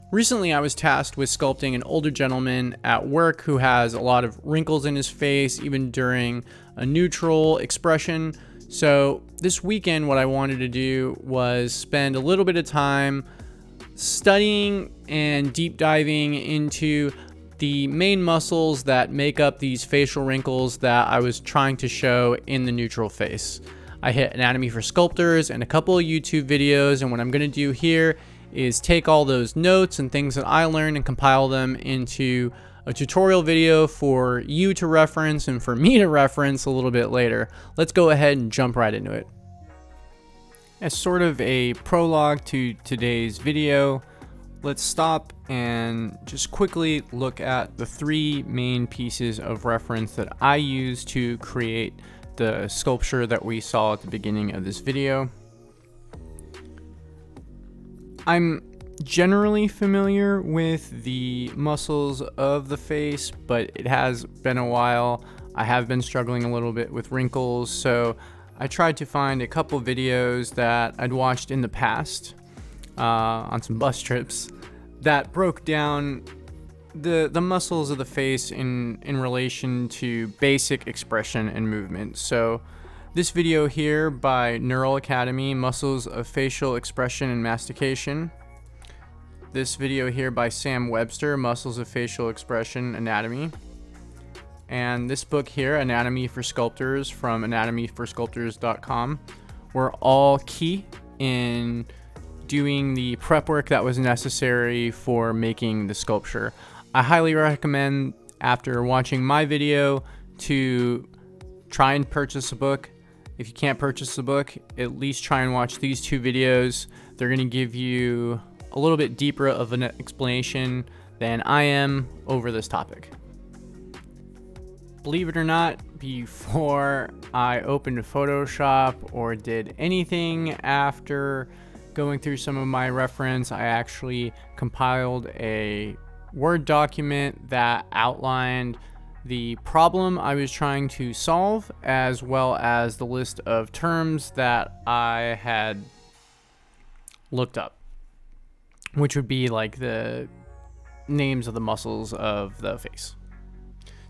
Recently, I was tasked with sculpting an older gentleman at work who has a lot of wrinkles in his face, even during a neutral expression. So this weekend, what I wanted to do was spend a little bit of time studying and deep diving into the main muscles that make up these facial wrinkles that I was trying to show in the neutral face. I hit Anatomy for Sculptors and a couple of YouTube videos, and what I'm going to do here is take all those notes and things that I learned and compile them into a tutorial video for you to reference and for me to reference a little bit later. Let's go ahead and jump right into it. As sort of a prologue to today's video, let's stop and just quickly look at the three main pieces of reference that I use to create the sculpture that we saw at the beginning of this video. I'm generally familiar with the muscles of the face, but it has been a while. I have been struggling a little bit with wrinkles, so I tried to find a couple videos that I'd watched in the past on some bus trips that broke down the muscles of the face in relation to basic expression and movement. So this video here by Neural Academy, Muscles of Facial Expression and Mastication. This video here by Sam Webster, Muscles of Facial Expression Anatomy. And this book here, Anatomy for Sculptors, from anatomyforsculptors.com, were all key in doing the prep work that was necessary for making the sculpture. I highly recommend, after watching my video, to try and purchase a book. If you can't purchase the book, at least try and watch these two videos. They're going to give you a little bit deeper of an explanation than I am over this topic. Believe it or not, before I opened Photoshop or did anything after going through some of my reference, I actually compiled a Word document that outlined the problem I was trying to solve, as well as the list of terms that I had looked up, which would be like the names of the muscles of the face.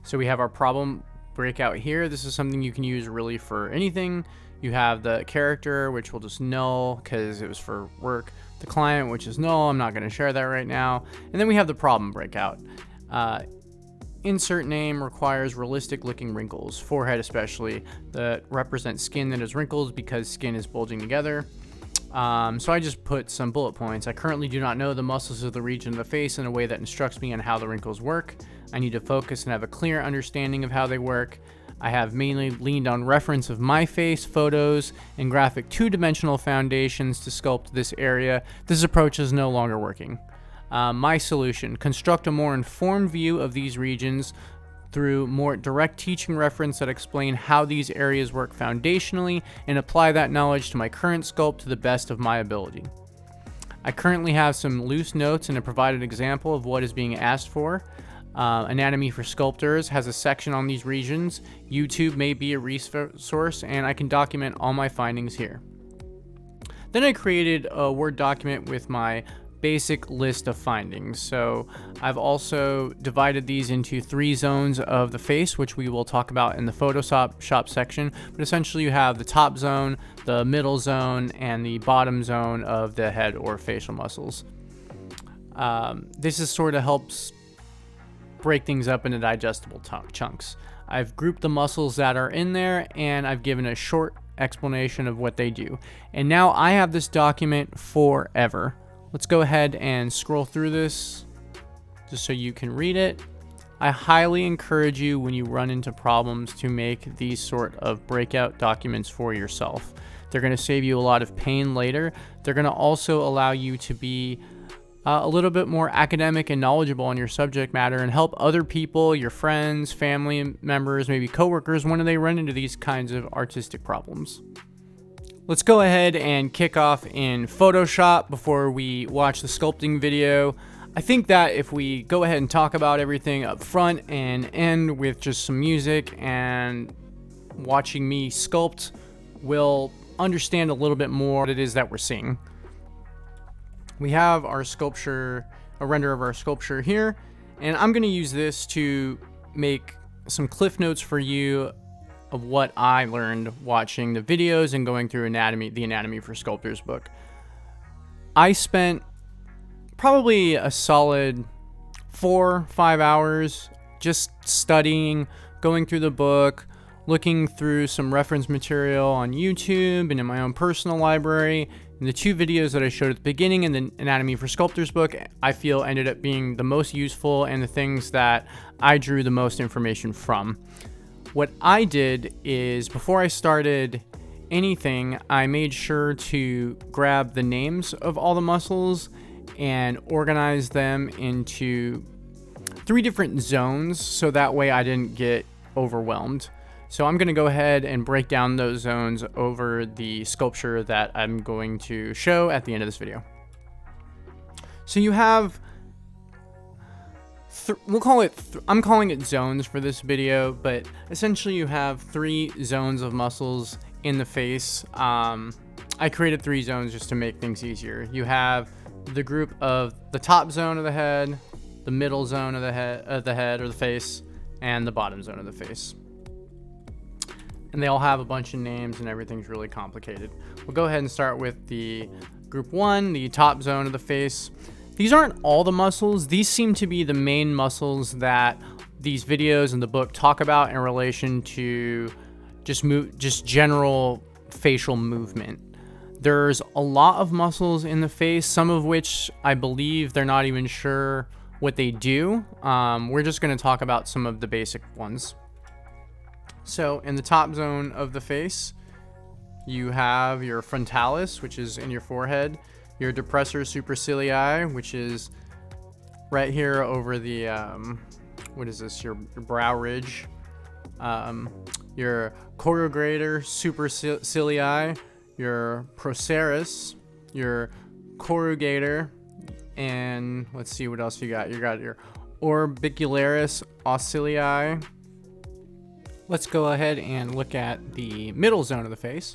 So we have our problem breakout here. This is something you can use really for anything. You have the character, which we'll just null because it was for work. The client, which is null. I'm not going to share that right now. And then we have the problem breakout. Insert name requires realistic looking wrinkles, forehead especially, that represent skin that is wrinkles because skin is bulging together. So I just put some bullet points. I currently do not know the muscles of the region of the face in a way that instructs me on how the wrinkles work. I need to focus and have a clear understanding of how they work. I have mainly leaned on reference of my face, photos, and graphic two-dimensional foundations to sculpt this area. This approach is no longer working. My solution: construct a more informed view of these regions through more direct teaching reference that explain how these areas work foundationally and apply that knowledge to my current sculpt to the best of my ability. I currently have some loose notes and a provided example of what is being asked for. Anatomy for Sculptors has a section on these regions. YouTube may be a resource, and I can document all my findings here. Then I created a Word document with my basic list of findings. So I've also divided these into 3 zones of the face, which we will talk about in the Photoshop section. But essentially you have the top zone, the middle zone, and the bottom zone of the head or facial muscles. This is sort of helps break things up into digestible chunks. I've grouped the muscles that are in there, and I've given a short explanation of what they do. And now I have this document forever. Let's go ahead and scroll through this just so you can read it. I highly encourage you, when you run into problems, to make these sort of breakout documents for yourself. They're going to save you a lot of pain later. They're going to also allow you to be a little bit more academic and knowledgeable on your subject matter and help other people, your friends, family members, maybe coworkers, when they run into these kinds of artistic problems. Let's go ahead and kick off in Photoshop before we watch the sculpting video. I think that if we go ahead and talk about everything up front and end with just some music and watching me sculpt, we'll understand a little bit more what it is that we're seeing. We have our sculpture a render of our sculpture here, and I'm going to use this to make some cliff notes for you of what I learned watching the videos and going through the Anatomy for Sculptors book. I spent probably a solid 4-5 hours just studying, going through the book, looking through some reference material on YouTube and in my own personal library. And the 2 videos that I showed at the beginning in the Anatomy for Sculptors book, I feel ended up being the most useful and the things that I drew the most information from. What I did is, before I started anything, I made sure to grab the names of all the muscles and organize them into 3 different zones, so that way I didn't get overwhelmed. So I'm going to go ahead and break down those zones over the sculpture that I'm going to show at the end of this video. So you have, I'm calling it zones for this video, but essentially you have 3 zones of muscles in the face. I created 3 zones just to make things easier. You have the group of the top zone of the head, the middle zone of the head or the face, and the bottom zone of the face. And they all have a bunch of names and everything's really complicated. We'll go ahead and start with the group 1, the top zone of the face. These aren't all the muscles. These seem to be the main muscles that these videos and the book talk about in relation to just general facial movement. There's a lot of muscles in the face, some of which I believe they're not even sure what they do. We're just going to talk about some of the basic ones. So in the top zone of the face, you have your frontalis, which is in your forehead, your depressor supercilii, which is right here over the, your brow ridge, your corrugator supercilii, your procerus, your corrugator, and let's see what else you got. You got your orbicularis occilii. Let's go ahead and look at the middle zone of the face.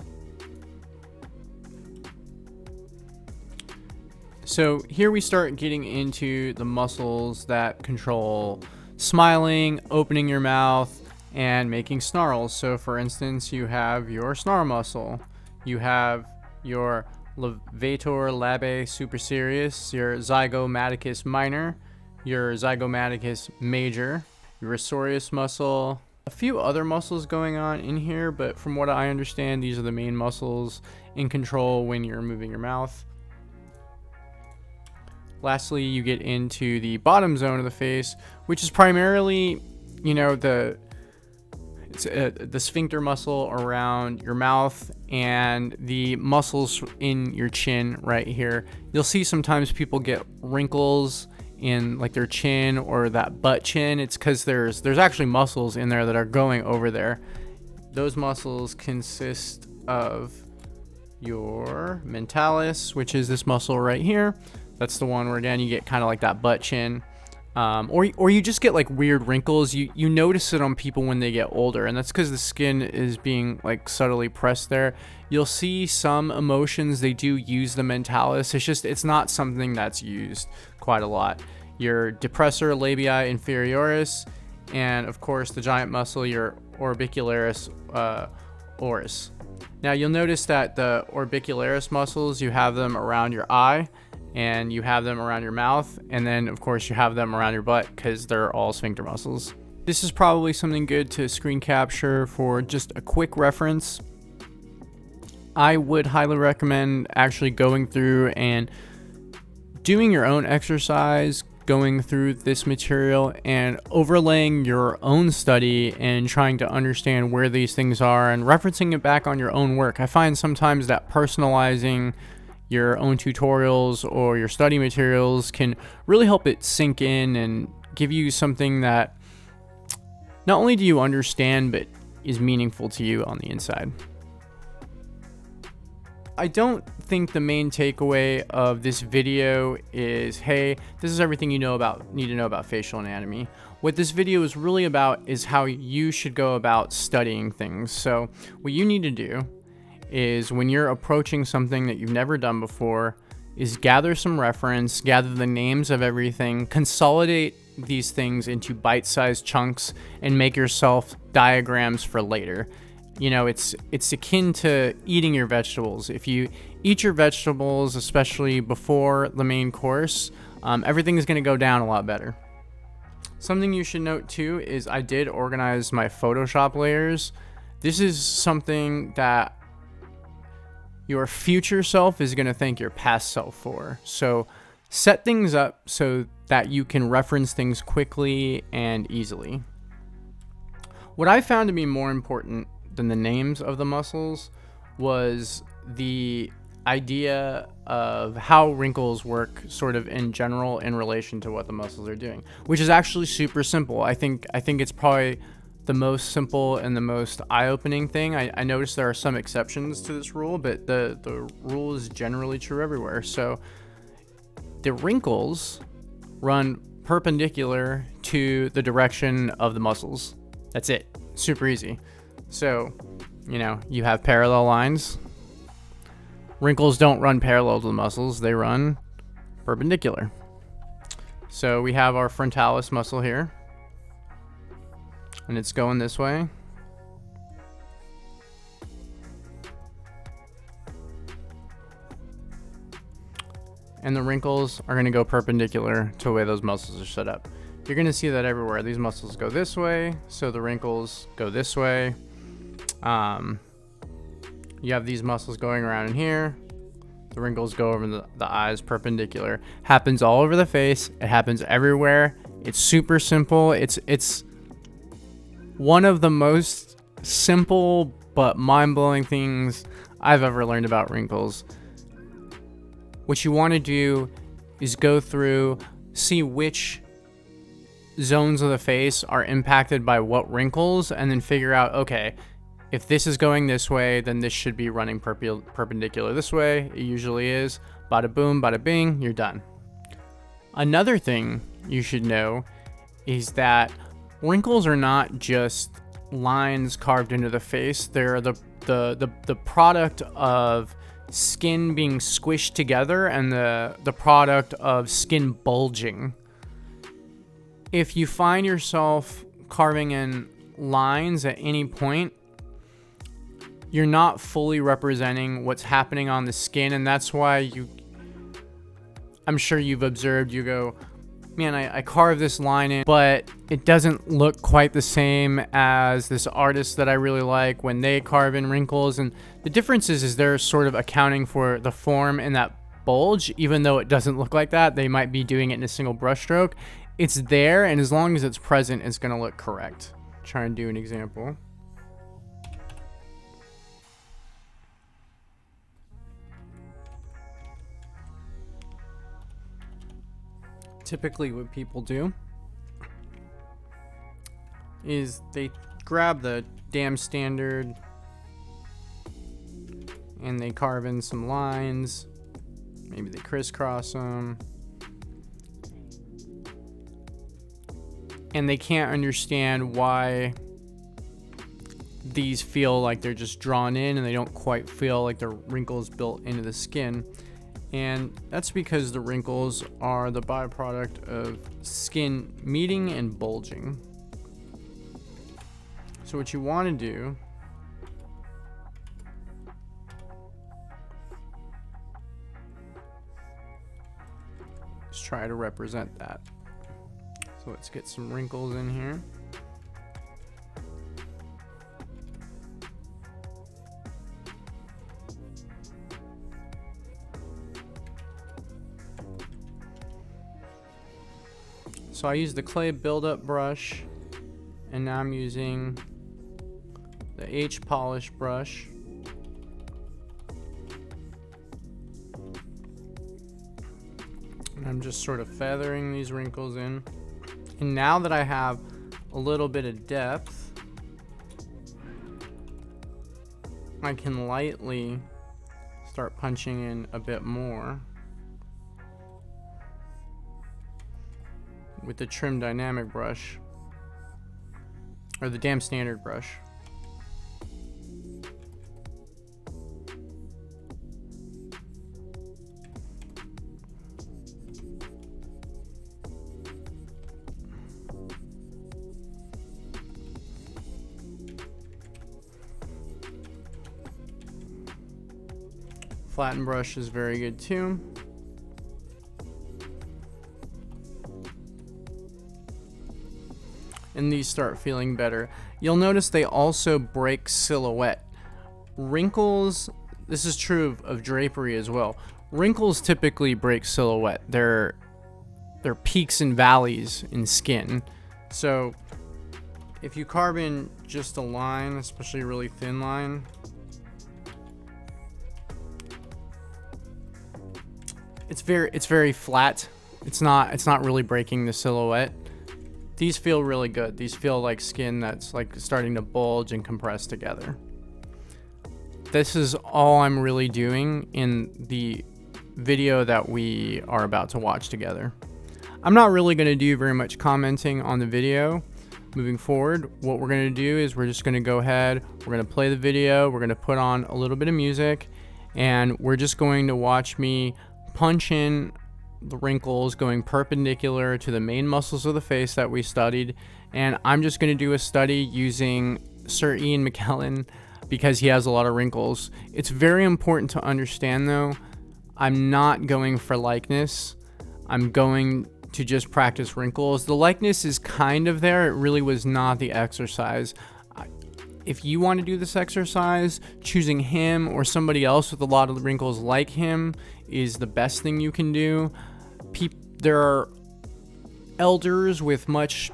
So here we start getting into the muscles that control smiling, opening your mouth, and making snarls. So for instance, you have your snarl muscle. You have your levator labiae supercilius, your zygomaticus minor, your zygomaticus major, your risorius muscle, a few other muscles going on in here, but from what I understand, these are the main muscles in control when you're moving your mouth. Lastly, you get into the bottom zone of the face, which is primarily, the sphincter muscle around your mouth and the muscles in your chin right here. You'll see sometimes people get wrinkles in like their chin or that butt chin. It's because there's actually muscles in there that are going over there. Those muscles consist of your mentalis, which is this muscle right here. That's the one where again you get kind of like that butt chin, or you just get like weird wrinkles. You notice it on people when they get older, and that's because the skin is being like subtly pressed there. You'll see some emotions, they do use the mentalis. It's not something that's used quite a lot. Your depressor labii inferioris, and of course the giant muscle, your orbicularis oris. Now you'll notice that the orbicularis muscles, you have them around your eye, and you have them around your mouth, and then of course you have them around your butt because they're all sphincter muscles. This is probably something good to screen capture for just a quick reference. I would highly recommend actually going through and doing your own exercise, going through this material and overlaying your own study and trying to understand where these things are and referencing it back on your own work. I find sometimes that personalizing your own tutorials or your study materials can really help it sink in and give you something that not only do you understand, but is meaningful to you on the inside. I don't think the main takeaway of this video is, hey, this is everything need to know about facial anatomy. What this video is really about is how you should go about studying things. So what you need to do is, when you're approaching something that you've never done before, is gather some reference, gather the names of everything, consolidate these things into bite-sized chunks, and make yourself diagrams for later. You know, it's akin to eating your vegetables. If you eat your vegetables, especially before the main course, everything is going to go down a lot better. Something you should note too is I did organize my Photoshop layers. This is something that your future self is going to thank your past self for. So set things up so that you can reference things quickly and easily. What I found to be more important than the names of the muscles was the idea of how wrinkles work sort of in general in relation to what the muscles are doing, which is actually super simple. I think it's probably the most simple and the most eye-opening thing. I noticed there are some exceptions to this rule, but the rule is generally true everywhere. So the wrinkles run perpendicular to the direction of the muscles. That's it. Super easy. So, you know, you have parallel lines. Wrinkles don't run parallel to the muscles. They run perpendicular. So we have our frontalis muscle here, and it's going this way. And the wrinkles are going to go perpendicular to the way those muscles are set up. You're going to see that everywhere. These muscles go this way, so the wrinkles go this way. You have these muscles going around in here. The wrinkles go over the eyes perpendicular. Happens all over the face. It happens everywhere. It's super simple. It's one of the most simple but mind-blowing things I've ever learned about wrinkles. What you want to do is go through, see which zones of the face are impacted by what wrinkles, and then figure out, okay, if this is going this way, then this should be running perpendicular this way. It usually is. Bada boom, bada bing, you're done. Another thing you should know is that wrinkles are not just lines carved into the face. They're the product of skin being squished together and the product of skin bulging. If you find yourself carving in lines at any point, you're not fully representing what's happening on the skin, and that's why I'm sure you've observed, you go, man, I carved this line in, but it doesn't look quite the same as this artist that I really like when they carve in wrinkles. And the difference is they're sort of accounting for the form in that bulge, even though it doesn't look like that. They might be doing it in a single brush stroke. It's there, and as long as it's present, it's going to look correct. Try and do an example. Typically what people do is they grab the dam standard and they carve in some lines. Maybe they crisscross them. And they can't understand why these feel like they're just drawn in and they don't quite feel like the wrinkles built into the skin. And that's because the wrinkles are the byproduct of skin meeting and bulging. So what you want to do is try to represent that. So let's get some wrinkles in here. So I used the clay buildup brush, and now I'm using the H polish brush. And I'm just sort of feathering these wrinkles in. And now that I have a little bit of depth, I can lightly start punching in a bit more with the trim dynamic brush, or the dam standard brush. Flatten brush is very good too. And these start feeling better. You'll notice they also break silhouette. Wrinkles, this is true of drapery as well. Wrinkles typically break silhouette. They're peaks and valleys in skin. So if you carve in just a line, especially a really thin line, it's very flat. It's not really breaking the silhouette. These feel really good. These feel like skin that's like starting to bulge and compress together. This is all I'm really doing in the video that we are about to watch together. I'm not really going to do very much commenting on the video moving forward. What we're going to do is we're just going to go ahead, we're going to play the video, we're going to put on a little bit of music, and we're just going to watch me punch in the wrinkles going perpendicular to the main muscles of the face that we studied. And I'm just going to do a study using Sir Ian McKellen because he has a lot of wrinkles. It's very important to understand though, I'm not going for likeness. I'm going to just practice wrinkles. The likeness is kind of there. It really was not the exercise. If you want to do this exercise, choosing him or somebody else with a lot of wrinkles like him is the best thing you can do. There are elders with much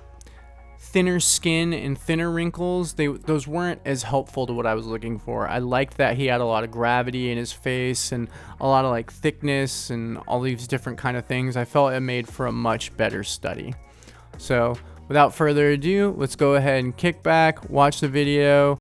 thinner skin and thinner wrinkles. Those weren't as helpful to what I was looking for. I liked that he had a lot of gravity in his face and a lot of like thickness and all these different kind of things. I felt it made for a much better study. So without further ado, let's go ahead and kick back, watch the video.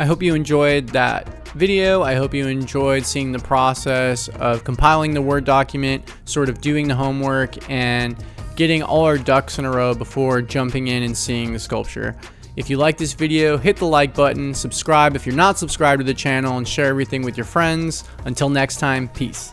I hope you enjoyed that video. I hope you enjoyed seeing the process of compiling the Word document, sort of doing the homework, and getting all our ducks in a row before jumping in and seeing the sculpture. If you like this video, hit the like button, subscribe if you're not subscribed to the channel, and share everything with your friends. Until next time, peace.